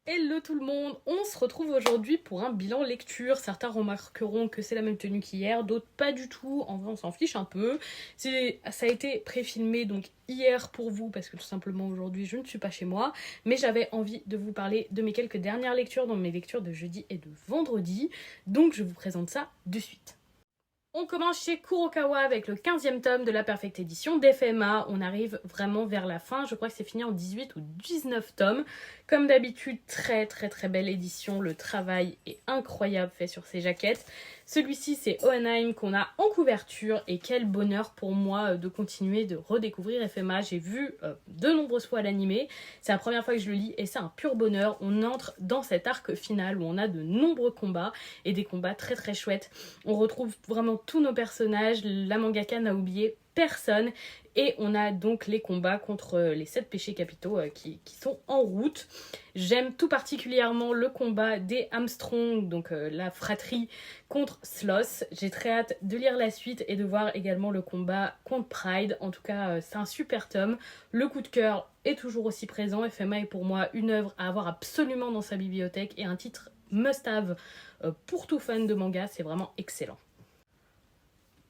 Hello tout le monde, on se retrouve aujourd'hui pour un bilan lecture. Certains remarqueront que c'est la même tenue qu'hier, d'autres pas du tout. En vrai on s'en fiche un peu. Ça a été pré-filmé donc hier pour vous parce que tout simplement aujourd'hui je ne suis pas chez moi. Mais j'avais envie de vous parler de mes quelques dernières lectures, dans mes lectures de jeudi et de vendredi. Donc je vous présente ça de suite. On commence chez Kurokawa avec le 15e tome de la Perfect Edition d'FMA. On arrive vraiment vers la fin, je crois que c'est fini en 18 ou 19 tomes. Comme d'habitude, très belle édition, le travail est incroyable fait sur ces jaquettes. Celui-ci c'est Hohenheim qu'on a en couverture et quel bonheur pour moi de continuer de redécouvrir FMA. J'ai vu de nombreuses fois l'animé, c'est la première fois que je le lis et c'est un pur bonheur. On entre dans cet arc final où on a de nombreux combats et des combats très chouettes. On retrouve vraiment tous nos personnages, la mangaka n'a oublié personne et on a donc les combats contre les 7 péchés capitaux qui sont en route. J'aime tout particulièrement le combat des Armstrong, donc la fratrie contre Sloth. J'ai très hâte de lire la suite et de voir également le combat contre Pride. En tout cas, c'est un super tome. Le coup de cœur est toujours aussi présent. FMA est pour moi une œuvre à avoir absolument dans sa bibliothèque et un titre must-have pour tout fan de manga. C'est vraiment excellent.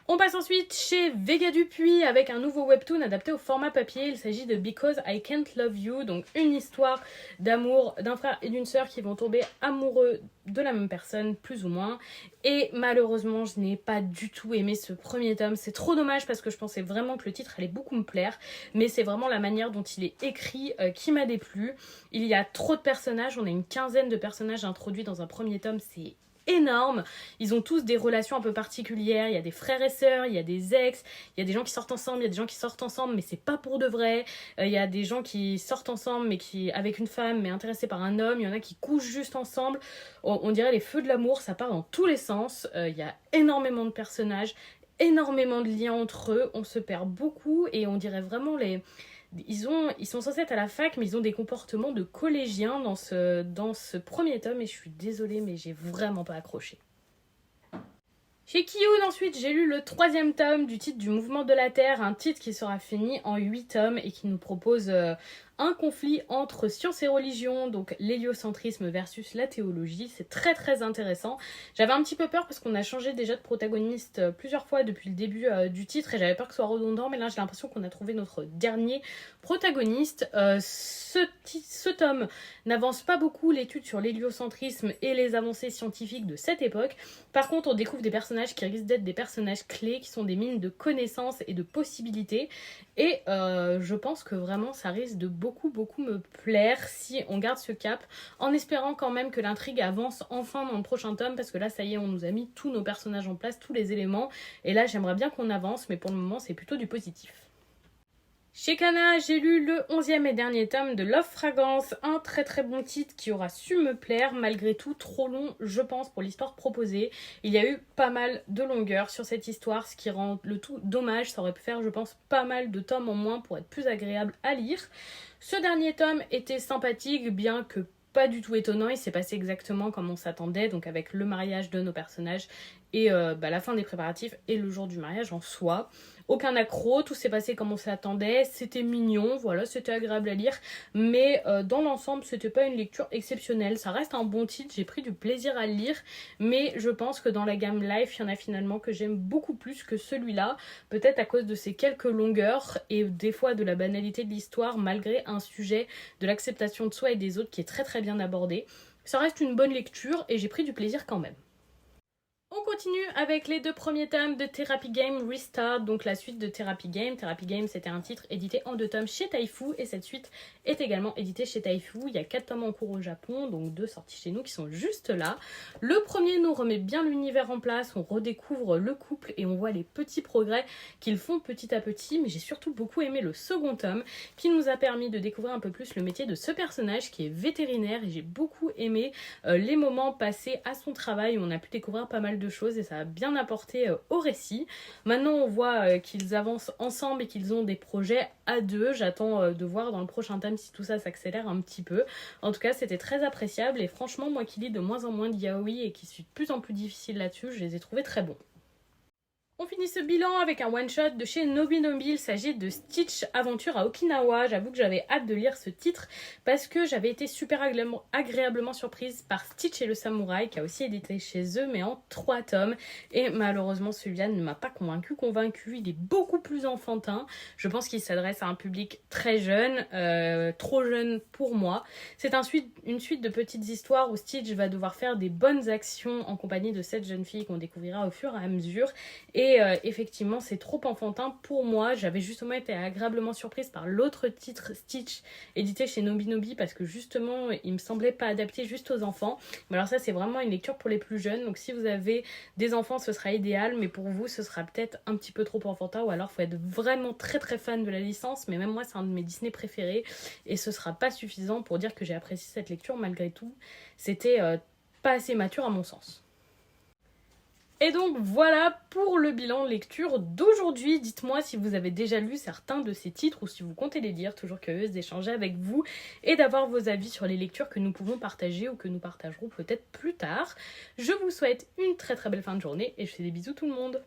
On passe ensuite chez Vega Dupuis avec un nouveau webtoon adapté au format papier. Il s'agit de Because I Can't Love You, donc une histoire d'amour d'un frère et d'une sœur qui vont tomber amoureux de la même personne, plus ou moins. Et malheureusement, je n'ai pas du tout aimé ce premier tome. C'est trop dommage parce que je pensais vraiment que le titre allait beaucoup me plaire. Mais c'est vraiment la manière dont il est écrit qui m'a déplu. Il y a trop de personnages, on a une quinzaine de personnages introduits dans un premier tome, c'est énorme. Ils ont tous des relations un peu particulières. Il y a des frères et sœurs, il y a des ex, il y a des gens qui sortent ensemble, il y a des gens qui sortent ensemble mais c'est pas pour de vrai. Il y a des gens qui sortent ensemble mais qui avec une femme mais intéressés par un homme. Il y en a qui couchent juste ensemble. On dirait les feux de l'amour, ça part dans tous les sens. Il y a énormément de personnages, énormément de liens entre eux. On se perd beaucoup et on dirait vraiment ils sont censés être à la fac, mais ils ont des comportements de collégiens dans ce premier tome, et je suis désolée, mais j'ai vraiment pas accroché. Chez Kiyun, ensuite, j'ai lu le 3e tome du titre du Mouvement de la Terre, un titre qui sera fini en 8 tomes et qui nous propose un conflit entre science et religion, donc l'héliocentrisme versus la théologie. C'est très intéressant. J'avais un petit peu peur parce qu'on a changé déjà de protagoniste plusieurs fois depuis le début du titre et j'avais peur que ce soit redondant, mais là j'ai l'impression qu'on a trouvé notre dernier protagoniste. Ce tome n'avance pas beaucoup l'étude sur l'héliocentrisme et les avancées scientifiques de cette époque. Par contre, on découvre des personnages qui risquent d'être des personnages clés, qui sont des mines de connaissances et de possibilités. Et je pense que vraiment ça risque de beaucoup me plaire si on garde ce cap, en espérant quand même que l'intrigue avance enfin dans le prochain tome, parce que là ça y est, on nous a mis tous nos personnages en place, tous les éléments, et là j'aimerais bien qu'on avance, mais pour le moment c'est plutôt du positif. Chez Kana, j'ai lu le 11e et dernier tome de Love Fragrance, un très bon titre qui aura su me plaire, malgré tout trop long je pense pour l'histoire proposée. Il y a eu pas mal de longueur sur cette histoire, ce qui rend le tout dommage. Ça aurait pu faire je pense pas mal de tomes en moins pour être plus agréable à lire. Ce dernier tome était sympathique, bien que pas du tout étonnant, il s'est passé exactement comme on s'attendait, donc avec le mariage de nos personnages et la fin des préparatifs et le jour du mariage en soi. Aucun accroc, tout s'est passé comme on s'attendait, c'était mignon, voilà, c'était agréable à lire, mais dans l'ensemble c'était pas une lecture exceptionnelle. Ça reste un bon titre, j'ai pris du plaisir à le lire, mais je pense que dans la gamme Life, il y en a finalement que j'aime beaucoup plus que celui-là, peut-être à cause de ses quelques longueurs et des fois de la banalité de l'histoire, malgré un sujet de l'acceptation de soi et des autres qui est très bien abordé. Ça reste une bonne lecture et j'ai pris du plaisir quand même. On continue avec les 2 premiers tomes de Therapy Game Restart, donc la suite de Therapy Game. Therapy Game, c'était un titre édité en 2 tomes chez Taifu, et cette suite est également éditée chez Taifu. Il y a 4 tomes en cours au Japon, donc 2 sortis chez nous qui sont juste là. Le premier nous remet bien l'univers en place, on redécouvre le couple et on voit les petits progrès qu'ils font petit à petit, mais j'ai surtout beaucoup aimé le second tome qui nous a permis de découvrir un peu plus le métier de ce personnage qui est vétérinaire, et j'ai beaucoup aimé les moments passés à son travail où on a pu découvrir pas mal de choses et ça a bien apporté au récit. Maintenant on voit qu'ils avancent ensemble et qu'ils ont des projets à deux. J'attends de voir dans le prochain tome si tout ça s'accélère un petit peu. En tout cas c'était très appréciable et franchement moi qui lis de moins en moins de yaoi et qui suis de plus en plus difficile là-dessus, je les ai trouvés très bons. On finit ce bilan avec un one-shot de chez Nobinobi. Il s'agit de Stitch Aventure à Okinawa. J'avoue que j'avais hâte de lire ce titre parce que j'avais été super agréablement surprise par Stitch et le Samouraï, qui a aussi édité chez eux, mais en 3 tomes. Et malheureusement, celui-là ne m'a pas convaincu. Il est beaucoup plus enfantin. Je pense qu'il s'adresse à un public très jeune, trop jeune pour moi. C'est une suite de petites histoires où Stitch va devoir faire des bonnes actions en compagnie de cette jeune fille qu'on découvrira au fur et à mesure. Et effectivement, c'est trop enfantin pour moi. J'avais justement été agréablement surprise par l'autre titre Stitch, édité chez Nobinobi, parce que justement, il me semblait pas adapté juste aux enfants. Mais alors ça, c'est vraiment une lecture pour les plus jeunes. Donc si vous avez des enfants, ce sera idéal. Mais pour vous, ce sera peut-être un petit peu trop enfantin. Ou alors, il faut être vraiment très très fan de la licence. Mais même moi, c'est un de mes Disney préférés. Et ce sera pas suffisant pour dire que j'ai apprécié cette lecture malgré tout. C'était pas assez mature à mon sens. Et donc voilà pour le bilan lecture d'aujourd'hui. Dites-moi si vous avez déjà lu certains de ces titres ou si vous comptez les lire. Toujours curieuse d'échanger avec vous et d'avoir vos avis sur les lectures que nous pouvons partager ou que nous partagerons peut-être plus tard. Je vous souhaite une très très belle fin de journée et je fais des bisous tout le monde.